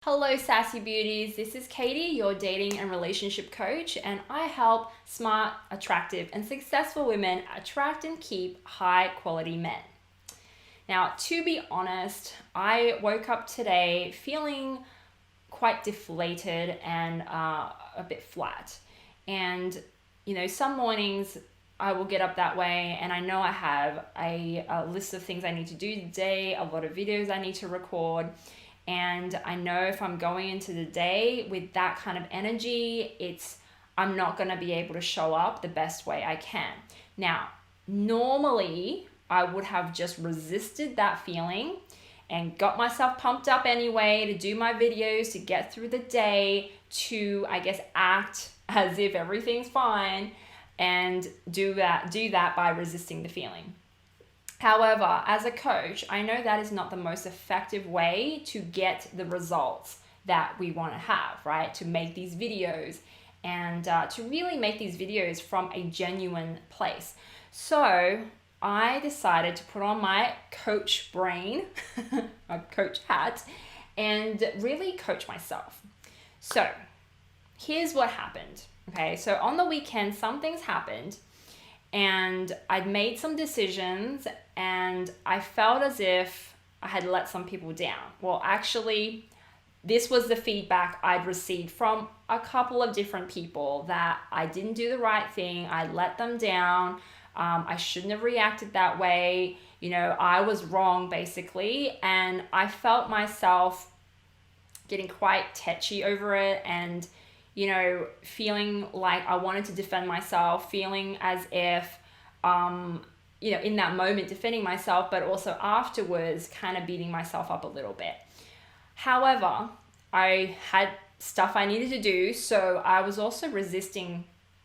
Hello, Sassy Beauties. This is Katie, your dating and relationship coach, and I help smart, attractive, and successful women attract and keep high quality men. Now, to be honest, I woke up today feeling quite deflated and a bit flat. And, some mornings I will get up that way, and I know I have a list of things I need to do today, a lot of videos I need to record. And I know if I'm going into the day with that kind of energy, I'm not going to be able to show up the best way I can. Now, normally I would have just resisted that feeling and got myself pumped up anyway to do my videos, to get through the day, to, act as if everything's fine and do that by resisting the feeling. However, as a coach, I know that is not the most effective way to get the results that we want to have, right? To make these videos and to really make these videos from a genuine place. So I decided to put on my coach brain, my coach hat, and really coach myself. So here's what happened. Okay, so on the weekend, some things happened. And I'd made some decisions and I felt as if I had let some people down. Well, actually, this was the feedback I'd received from a couple of different people, that I didn't do the right thing. I let them down. I shouldn't have reacted that way. I was wrong basically. And I felt myself getting quite tetchy over it and feeling like I wanted to defend myself, feeling as if, in that moment defending myself, but also afterwards kind of beating myself up a little bit. However, I had stuff I needed to do, so I was also resisting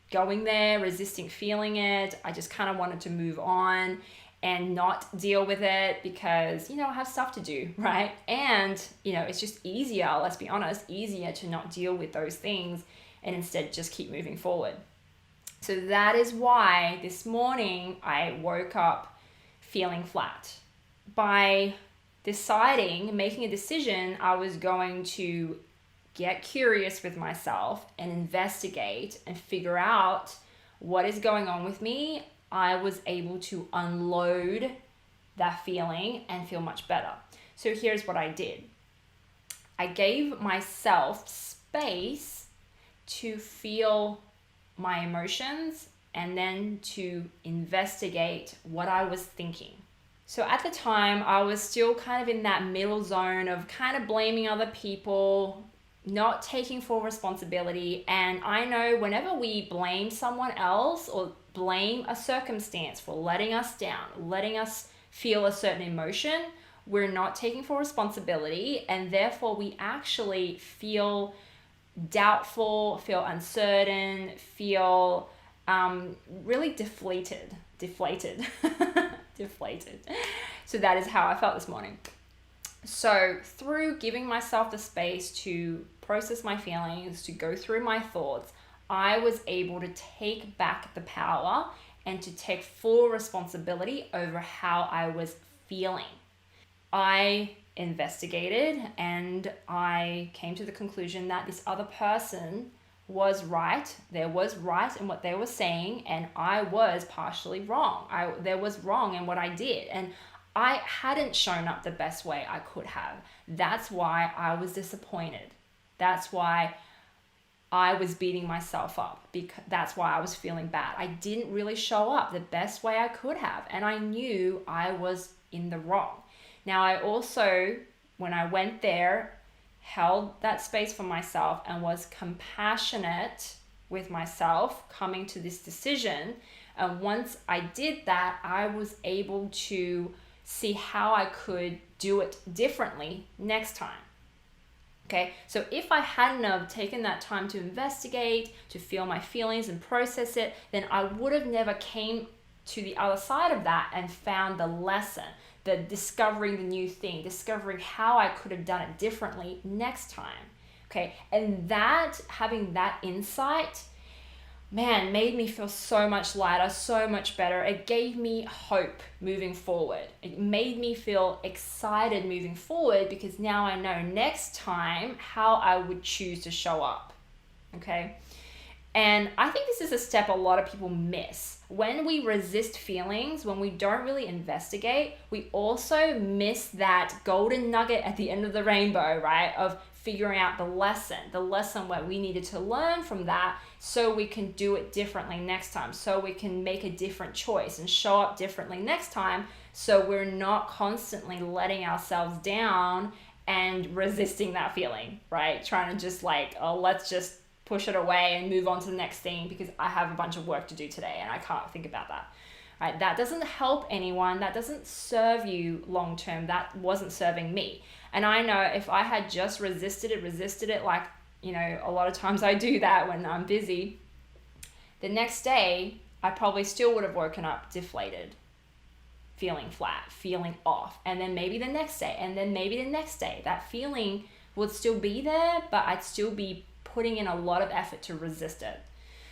going there, resisting feeling it. I just kind of wanted to move on and not deal with it because, I have stuff to do, right? And, it's just easier, let's be honest, easier to not deal with those things and instead just keep moving forward. So that is why this morning I woke up feeling flat. By making a decision, I was going to get curious with myself and investigate and figure out what is going on with me. I was able to unload that feeling and feel much better. So here's what I did. I gave myself space to feel my emotions and then to investigate what I was thinking. So at the time, I was still kind of in that middle zone of kind of blaming other people, not taking full responsibility. And I know whenever we blame someone else or blame a circumstance for letting us down, letting us feel a certain emotion, we're not taking full responsibility, and therefore we actually feel doubtful, feel uncertain, feel really deflated. So that is how I felt this morning. So through giving myself the space to process my feelings, to go through my thoughts, I was able to take back the power and to take full responsibility over how I was feeling. I investigated and I came to the conclusion that this other person was right. There was right in what they were saying, and I was partially wrong. There was wrong in what I did, and I hadn't shown up the best way I could have. That's why I was disappointed. That's why I was beating myself up, because that's why I was feeling bad. I didn't really show up the best way I could have, and I knew I was in the wrong. Now, I also, when I went there, held that space for myself and was compassionate with myself coming to this decision. And once I did that, I was able to see how I could do it differently next time. Okay, so if I hadn't have taken that time to investigate, to feel my feelings and process it, then I would have never came to the other side of that and found the lesson, the discovering the new thing, discovering how I could have done it differently next time. Okay, and that, having that insight man, made me feel so much lighter, so much better. It gave me hope moving forward. It made me feel excited moving forward because now I know next time how I would choose to show up. Okay. And I think this is a step a lot of people miss. When we resist feelings, when we don't really investigate, we also miss that golden nugget at the end of the rainbow, right? Of figuring out the lesson where we needed to learn from that so we can do it differently next time, so we can make a different choice and show up differently next time, so we're not constantly letting ourselves down and resisting that feeling, right? Trying to just like, oh, let's just push it away and move on to the next thing because I have a bunch of work to do today and I can't think about that. Right? That doesn't help anyone. That doesn't serve you long term. That wasn't serving me. And I know if I had just resisted it like, you know, a lot of times I do that when I'm busy, the next day I probably still would have woken up deflated, feeling flat, feeling off. And then maybe the next day, and then maybe the next day, that feeling would still be there, but I'd still be putting in a lot of effort to resist it.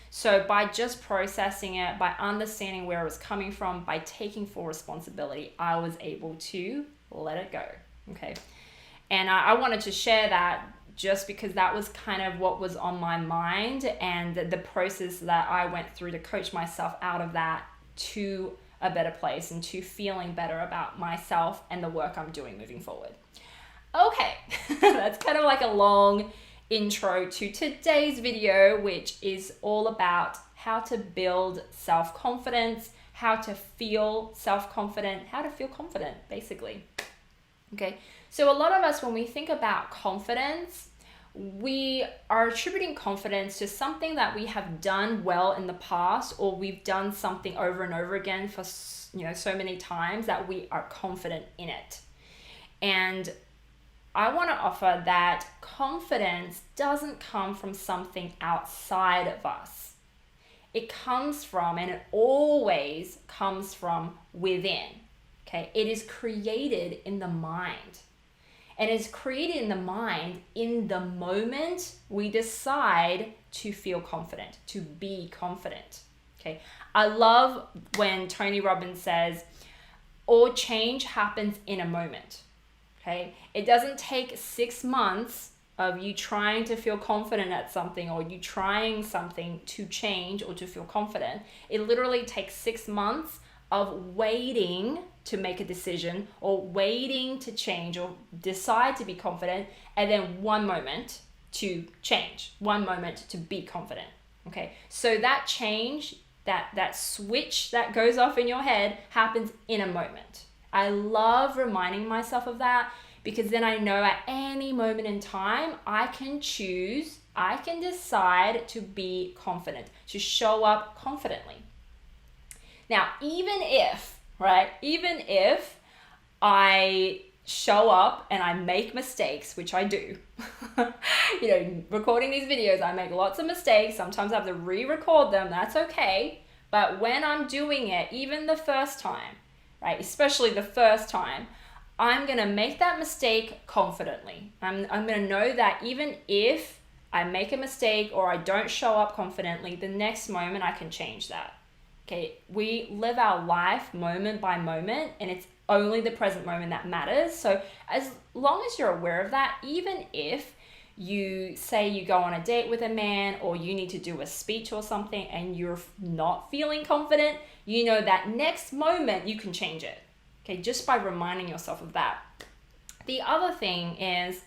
So by just processing it, by understanding where it was coming from, by taking full responsibility, I was able to let it go. Okay. And I wanted to share that just because that was kind of what was on my mind and the process that I went through to coach myself out of that to a better place and to feeling better about myself and the work I'm doing moving forward. Okay, that's kind of like a long intro to today's video, which is all about how to build self-confidence, how to feel self-confident, how to feel confident, basically. Okay, so a lot of us, when we think about confidence, we are attributing confidence to something that we have done well in the past, or we've done something over and over again for, you know, so many times that we are confident in it. And I want to offer that confidence doesn't come from something outside of us. It comes from, and it always comes from within. Okay, it is created in the mind. And it's created in the mind in the moment we decide to feel confident, to be confident. Okay, I love when Tony Robbins says, all change happens in a moment. Okay, it doesn't take 6 months of you trying to feel confident at something or you trying something to change or to feel confident. It literally takes 6 months of waiting to make a decision or waiting to change or decide to be confident, and then 1 moment to change, 1 moment to be confident. Okay, so that change, that switch that goes off in your head happens in a moment. I love reminding myself of that because then I know at any moment in time, I can choose, I can decide to be confident, to show up confidently. Now, even if I show up and I make mistakes, which I do, you know, recording these videos, I make lots of mistakes. Sometimes I have to re-record them. That's okay. But when I'm doing it, even the first time, right, especially the first time, I'm going to make that mistake confidently. I'm going to know that even if I make a mistake or I don't show up confidently, the next moment I can change that. Okay, we live our life moment by moment, and it's only the present moment that matters. So as long as you're aware of that, even if you say you go on a date with a man or you need to do a speech or something and you're not feeling confident, you know that next moment you can change it. Okay, just by reminding yourself of that. The other thing is,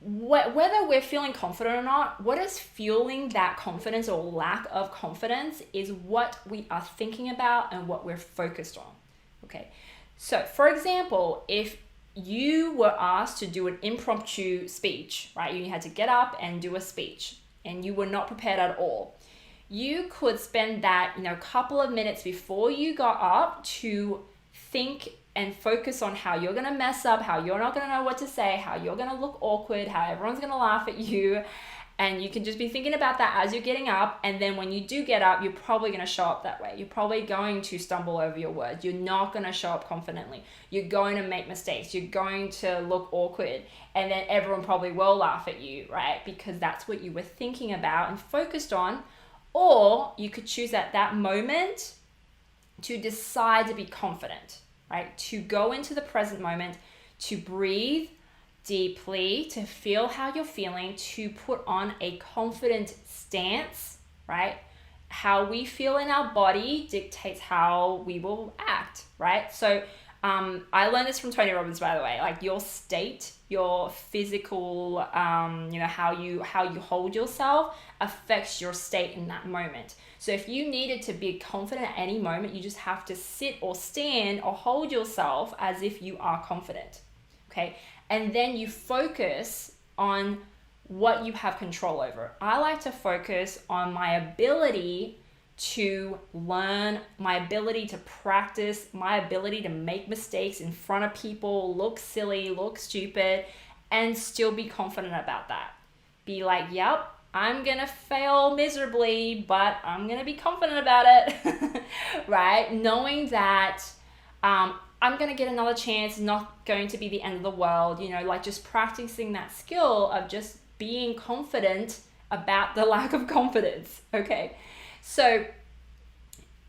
whether we're feeling confident or not, what is fueling that confidence or lack of confidence is what we are thinking about and what we're focused on. Okay, so for example, if you were asked to do an impromptu speech, right? You had to get up and do a speech and you were not prepared at all. You could spend that, couple of minutes before you got up to think and focus on how you're going to mess up, how you're not going to know what to say, how you're going to look awkward, how everyone's going to laugh at you. And you can just be thinking about that as you're getting up. And then when you do get up, you're probably going to show up that way. You're probably going to stumble over your words. You're not going to show up confidently. You're going to make mistakes. You're going to look awkward. And then everyone probably will laugh at you, right? Because that's what you were thinking about and focused on Or you could choose at that moment to decide to be confident, right? To go into the present moment, to breathe deeply, to feel how you're feeling, to put on a confident stance, right? How we feel in our body dictates how we will act, right? So I learned this from Tony Robbins, by the way. Like your state, your physical, how you hold yourself affects your state in that moment. So if you needed to be confident at any moment, you just have to sit or stand or hold yourself as if you are confident, okay? And then you focus on what you have control over. I like to focus on my ability to learn, my ability to practice, my ability to make mistakes in front of people, look silly, look stupid, and still be confident about that. Be like, yep, I'm gonna fail miserably, but I'm gonna be confident about it, right? Knowing that I'm gonna get another chance, not going to be the end of the world, like just practicing that skill of just being confident about the lack of confidence, okay? So,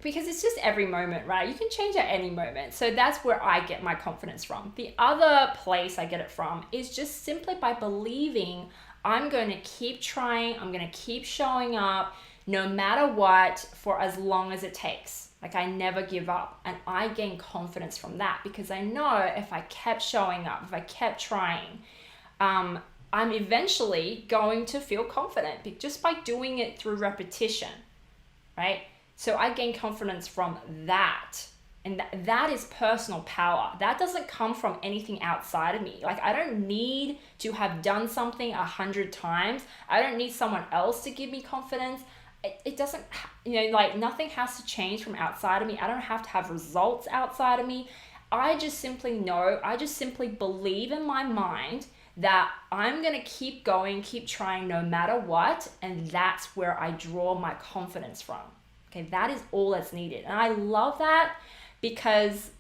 because it's just every moment, right? You can change at any moment. So that's where I get my confidence from. The other place I get it from is just simply by believing I'm going to keep trying, I'm going to keep showing up no matter what for as long as it takes. Like I never give up, and I gain confidence from that because I know if I kept showing up, if I kept trying, I'm eventually going to feel confident just by doing it through repetition, right? So I gain confidence from that. And that is personal power. That doesn't come from anything outside of me. Like I don't need to have done something 100 times. I don't need someone else to give me confidence. It doesn't, nothing has to change from outside of me. I don't have to have results outside of me. I just simply know, I just simply believe in my mind that I'm going to keep going, keep trying no matter what. And that's where I draw my confidence from. Okay, that is all that's needed. And I love that because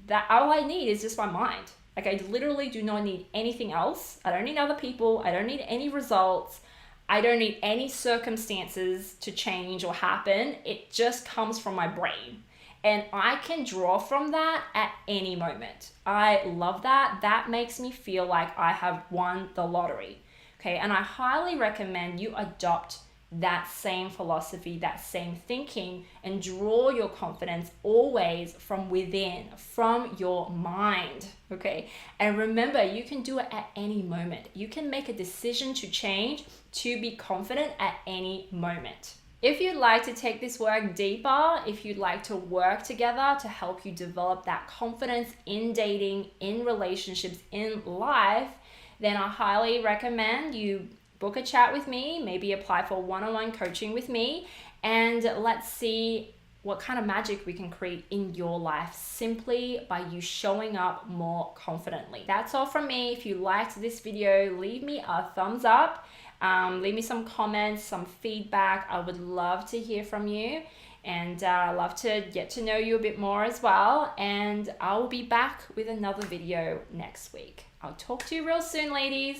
that all I need is just my mind. Like I literally do not need anything else. I don't need other people. I don't need any results. I don't need any circumstances to change or happen. It just comes from my brain. And I can draw from that at any moment. I love that. That makes me feel like I have won the lottery. Okay, and I highly recommend you adopt that same philosophy, that same thinking, and draw your confidence always from within, from your mind, okay? And remember, you can do it at any moment. You can make a decision to change, to be confident at any moment. If you'd like to take this work deeper, if you'd like to work together to help you develop that confidence in dating, in relationships, in life, then I highly recommend you book a chat with me, maybe apply for one-on-one coaching with me, and let's see what kind of magic we can create in your life simply by you showing up more confidently. That's all from me. If you liked this video, leave me a thumbs up, leave me some comments, some feedback. I would love to hear from you, and I love to get to know you a bit more as well. And I will be back with another video next week. I'll talk to you real soon, ladies.